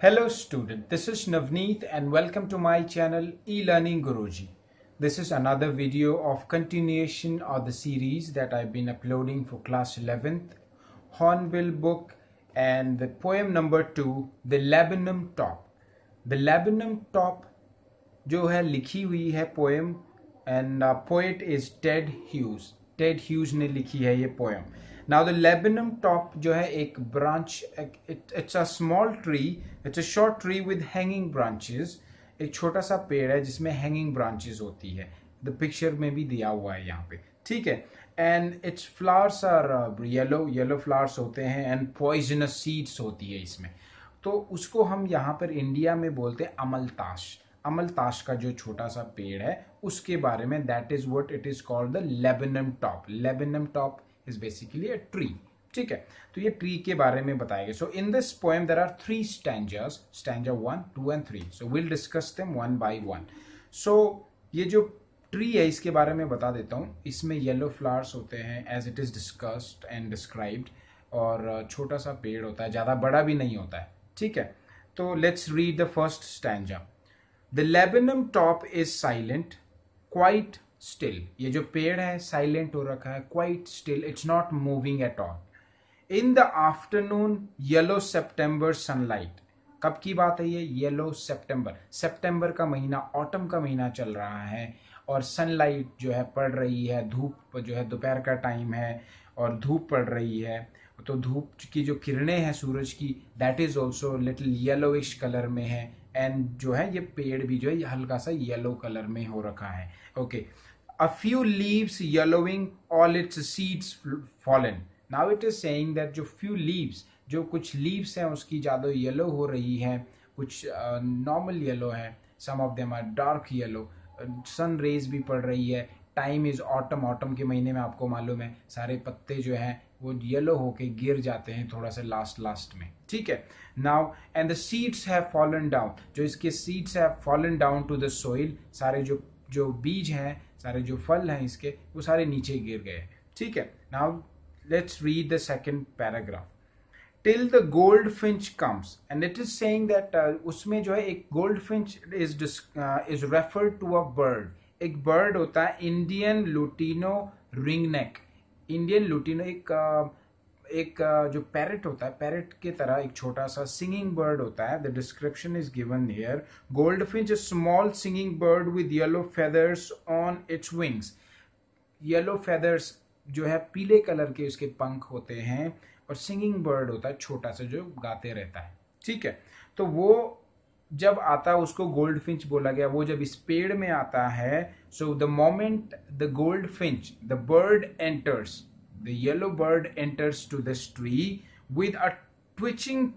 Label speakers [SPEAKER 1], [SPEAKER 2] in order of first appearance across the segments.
[SPEAKER 1] Hello student, this is Navneet and welcome to my channel E-Learning Guruji. This is another video of continuation of the series that I've been uploading for class 11th, Hornbill book and the poem number 2, The Laburnum Top. The Laburnum Top जो है लिखी हुई है poem and poet is Ted Hughes. Ted Hughes ने लिखी है ये poem. Now the laburnum top जो है एक branch, it's a small tree, it's a short tree with hanging branches. एक छोटा सा पेड़ है जिसमें hanging branches होती है. The picture में भी दिया हुआ है यहाँ पे, ठीक है. And its flowers are yellow flowers होते हैं and poisonous seeds होती है इसमें. तो उसको हम यहाँ पर इंडिया में बोलते हैं अमलताश. अमलताश का जो छोटा सा पेड़ है उसके बारे में that is what it is called the laburnum top. Laburnum top is basically a tree. ठीक है, तो ये ट्री के बारे में बताएंगे. So in this poem there are 3 stanzas, stanza 1, 2 and 3. So will discuss them one by one. So ये जो ट्री है इसके बारे में बता देता हूँ. इसमें येलो फ्लावर्स होते हैं as it is discussed and described, और छोटा सा पेड़ होता है, ज़्यादा बड़ा भी नहीं होता है. ठीक है, तो let's read the first stanza. The laburnum top is silent, quite still. ये जो पेड़ है साइलेंट हो रखा है, quite still, it's not moving at all. In the afternoon yellow September sunlight. कब की बात है ये? येलो सितंबर. सितंबर का महीना, ऑटम का महीना चल रहा है और सनलाइट जो है पड़ रही है, धूप जो है दोपहर का टाइम है और धूप पड़ रही है. तो धूप की जो किरणें हैं सूरज की, that is also little yellowish colour में है. एंड जो है ये पेड़ भी जो है हल्का सा येलो कलर में हो रखा है. Okay, a few leaves yellowing, all its seeds fallen. Now it is saying that जो few leaves, जो कुछ leaves हैं उसकी ज़्यादा येलो हो रही है, कुछ नॉर्मल येलो है, some of them are dark yellow. Sun rays भी पड़ रही है. Time is autumn. ऑटम के महीने में आपको मालूम है सारे पत्ते जो हैं वो येलो होके गिर जाते हैं थोड़ा सा लास्ट में. ठीक है. Now and the seeds have fallen down. जो इसके seeds have fallen down to the soil. सारे जो बीज हैं, सारे जो फल हैं इसके, वो सारे नीचे गिर गए. ठीक है. Now let's read the second paragraph. Till the gold Finch comes, and it is saying that उसमें जो है एक goldfinch is referred to a bird. एक बर्ड होता है Indian lutino ringneck. Indian lutino एक जो पैरेट होता है, पैरेट के तरह एक छोटा सा सिंगिंग बर्ड होता है. The description is given here. Gold Finch, small singing bird with yellow feathers on its wings. Yellow feathers जो है पीले कलर के उसके पंख होते हैं, और सिंगिंग बर्ड होता है छोटा सा जो गाते रहता है. ठीक है, तो वो जब आता है उसको गोल्ड फिंच बोला गया. वो जब इस पेड़ में आता है, so the moment the gold Finch, the bird enters, the yellow bird enters to this tree with a twitching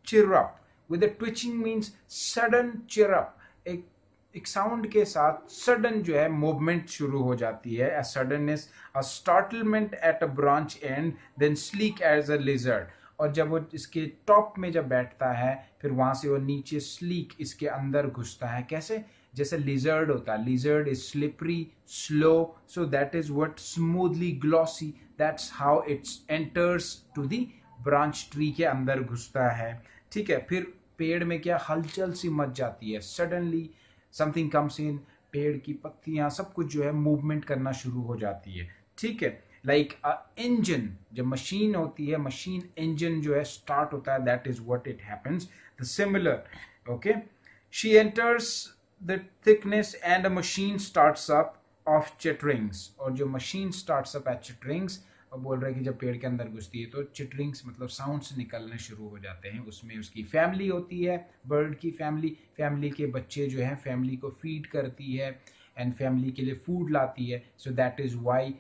[SPEAKER 1] chirrup. With a twitching means sudden chirrup. एक साउंड के साथ सडन जो है मूवमेंट शुरू हो जाती है. a suddenness, a startlement at a branch end, then sleek as a lizard. और जब वो इसके टॉप में जब बैठता है फिर वहां से वो नीचे स्लीक इसके अंदर घुसता है. कैसे? जैसे लिजर्ड होता है. Lizard is slippery, slow, so that is what smoothly glossy. That's how its enters to the branch tree के अंदर घुसता है. ठीक है. फिर पेड़ में क्या हलचल सी मच जाती है. Suddenly something comes in. पेड़ की पत्तियां सब कुछ जो है मूवमेंट करना शुरू हो जाती है. ठीक है. लाइक अ इंजन, जब मशीन होती है, मशीन इंजन जो है स्टार्ट होता है, that is what it happens. The similar. Okay, she enters the thickness and a machine starts up of चिटरिंग्स. और जो मशीन स्टार्ट्स अप एट चिटरिंग्स, और बोल रहे हैं कि जब पेड़ के अंदर घुसती है तो चिटरिंग्स मतलब साउंड्स निकलने शुरू हो जाते हैं. उसमें उसकी फैमिली होती है, बर्ड की फैमिली. फैमिली के बच्चे जो हैं फैमिली को फीड करती है एंड फैमिली के लिए फूड लाती है. सो that is why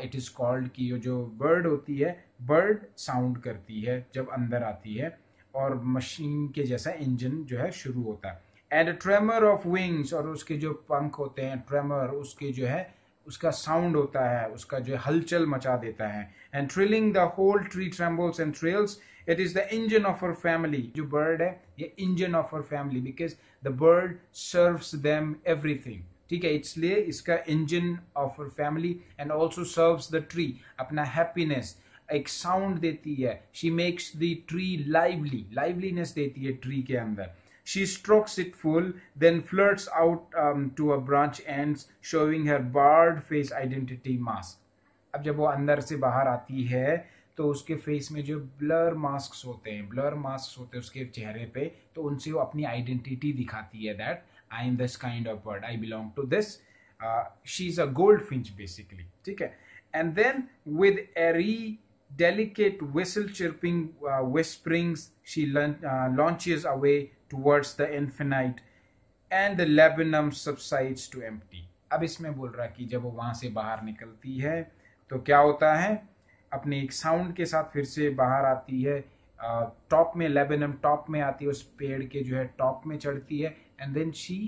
[SPEAKER 1] it is called कि जो बर्ड होती है, बर्ड साउंड करती है जब अंदर आती है, और मशीन के जैसा इंजन जो है शुरू होता है. एंड ट्रेमर ऑफ विंग्स, और उसके जो पंख होते हैं, ट्रेमर, उसके जो है उसका साउंड होता है, उसका जो हलचल मचा देता है. And thrilling the whole tree trembles and thrills. It is the engine of our family. जो बर्ड है ये engine of our family, because the bird serves them everything. ठीक है, इसलिए इसका engine of our family. And also serves the tree, अपना happiness, एक sound देती है, she makes the tree lively, liveliness देती है ट्री के अंदर. She strokes it full, then flirts out to a branch ends, showing her barred face identity mask. अब जब वो अंदर से बाहर आती है तो उसके फेस में जो ब्लर मास्क होते हैं उसके चेहरे पे, तो उनसे वो अपनी आइडेंटिटी दिखाती है, that I am this kind of bird, I belong to this. She is a goldfinch basically. ठीक है. And then with airy delicate whistle chirping whisperings, she launches away towards the infinite, and the laburnum subsides to empty. अब इसमें बोल रहा है कि जब वो वहां से बाहर निकलती है तो क्या होता है, अपने एक साउंड के साथ फिर से बाहर आती है, टॉप में, लेबनम टॉप में आती है, उस पेड़ के जो है टॉप में चढ़ती है, and then she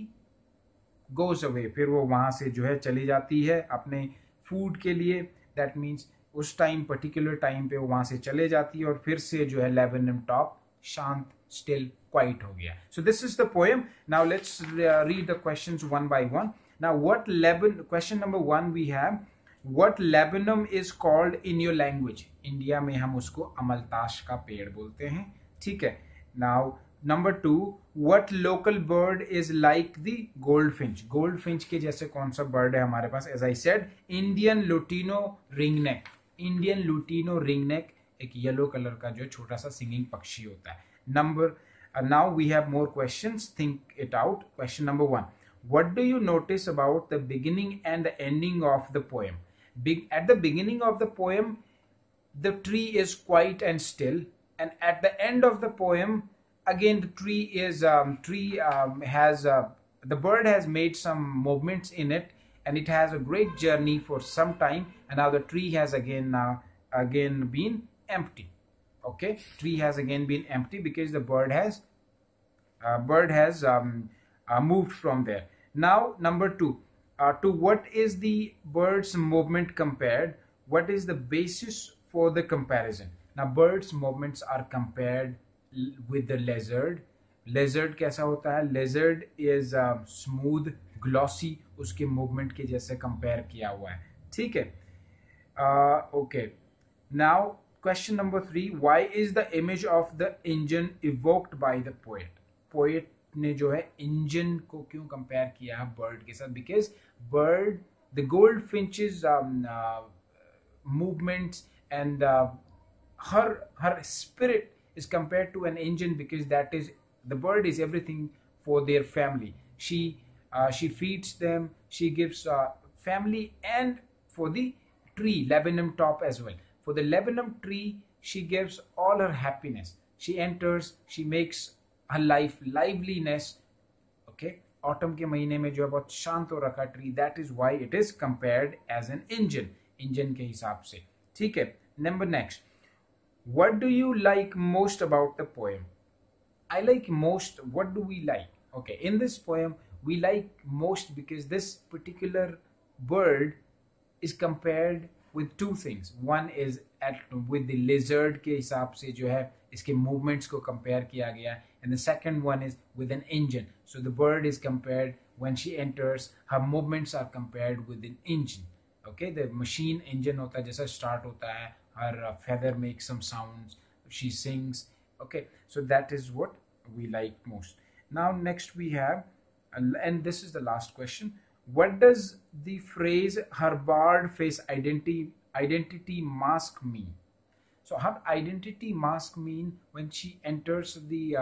[SPEAKER 1] goes away, फिर वो वहां से जो है चली जाती है अपने फूड के लिए. दैट मीन्स उस टाइम, पर्टिकुलर टाइम पे वो वहां से चले जाती है और फिर से जो है लेबनम टॉप शांत, स्टिल, क्वाइट हो गया. So this is the poem. Now let's read the questions one by one. Now what question number 1 we have, what laburnum is called in your language. India में हम उसको अमलताश का पेड़ बोलते हैं. ठीक है. Now number 2, what local bird is like the gold finch. Gold finch के जैसे कौन सा बर्ड है हमारे पास, as I said, Indian lutino ringneck. Indian lutino ringneck एक येलो कलर का जो छोटा सा सिंगिंग पक्षी होता है. Number now we have more questions, think it out. Question number 1, what do you notice about the beginning and the ending of the poem. At the beginning of the poem, the tree is quiet and still, and at the end of the poem, again the the bird has made some movements in it, and it has a great journey for some time, and now the tree has again been empty. Okay, tree has again been empty because the bird has moved from there. Now number 2, to what is the bird's movement compared? What is the basis for the comparison? Now birds movements are compared with the lizard. Lizard कैसा होता है? Lizard is smooth, glossy, उसके movement के जैसे compare किया हुआ है. ठीक है. Okay. Now question number 3, why is the image of the engine evoked by the poet? Poet ने जो है इंजन को क्यों कंपेयर किया है बर्ड के साथ? Because bird, the gold finches movements and her spirit is compared to an engine, because that is, the bird is everything for their family. She feeds them, she gives family, and for the tree, laburnum top as well. For the laburnum tree, she gives all her happiness. She enters, she makes her life liveliness. Okay, autumn के महीने में जो है बहुत शांत हो रखा tree, that is why it is compared as an engine के हिसाब से. ठीक है. Number next, what do you like most about the poem? I like most. What do we like? Okay, in this poem we like most because this particular bird is compared with two things. One is with the lizard के हिसाब से जो है इसके movements को compare किया गया, and the second one is with an engine. So the bird is compared, when she enters, her movements are compared with an engine. Okay, the machine engine होता है, जैसा start होता है, her feather makes some sounds, she sings. Okay, so that is what we like most. Now next we have, and this is the last question, what does the phrase her barred face identity mask mean? So her identity mask mean when she enters the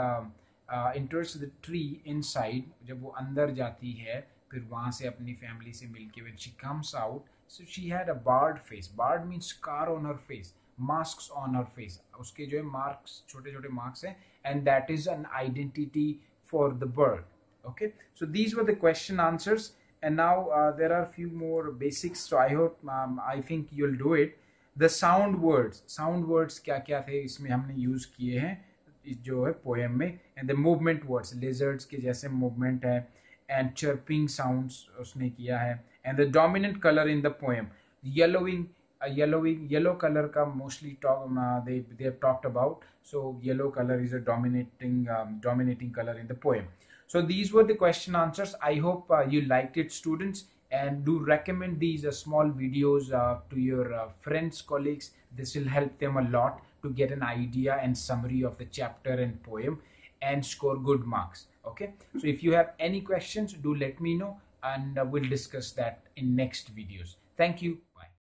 [SPEAKER 1] tree inside, जब वो अंदर जाती है, फिर वहां से अपनी family से मिलके, when she comes out, so she had a barred face. Barred means scar on her face, masks on her face. उसके जो है marks, छोटे छोटे marks हैं, and that is an identity for the bird. Okay, so these were the question answers, and now there are a few more basics. So I hope, I think you'll do it. The sound words क्या क्या थे इसमें हमने use किए हैं जो है poem में, and the movement words, lizards के जैसे movement है, and chirping sounds उसने किया है, and the dominant color in the poem, yellow color का mostly they have talked about. So yellow color is a dominating color in the poem. So these were the question answers. I hope you liked it, students. and do recommend these small videos to your friends, colleagues. This will help them a lot to get an idea and summary of the chapter and poem and score good marks. Okay, so if you have any questions, do let me know, and we'll discuss that in next videos. Thank you.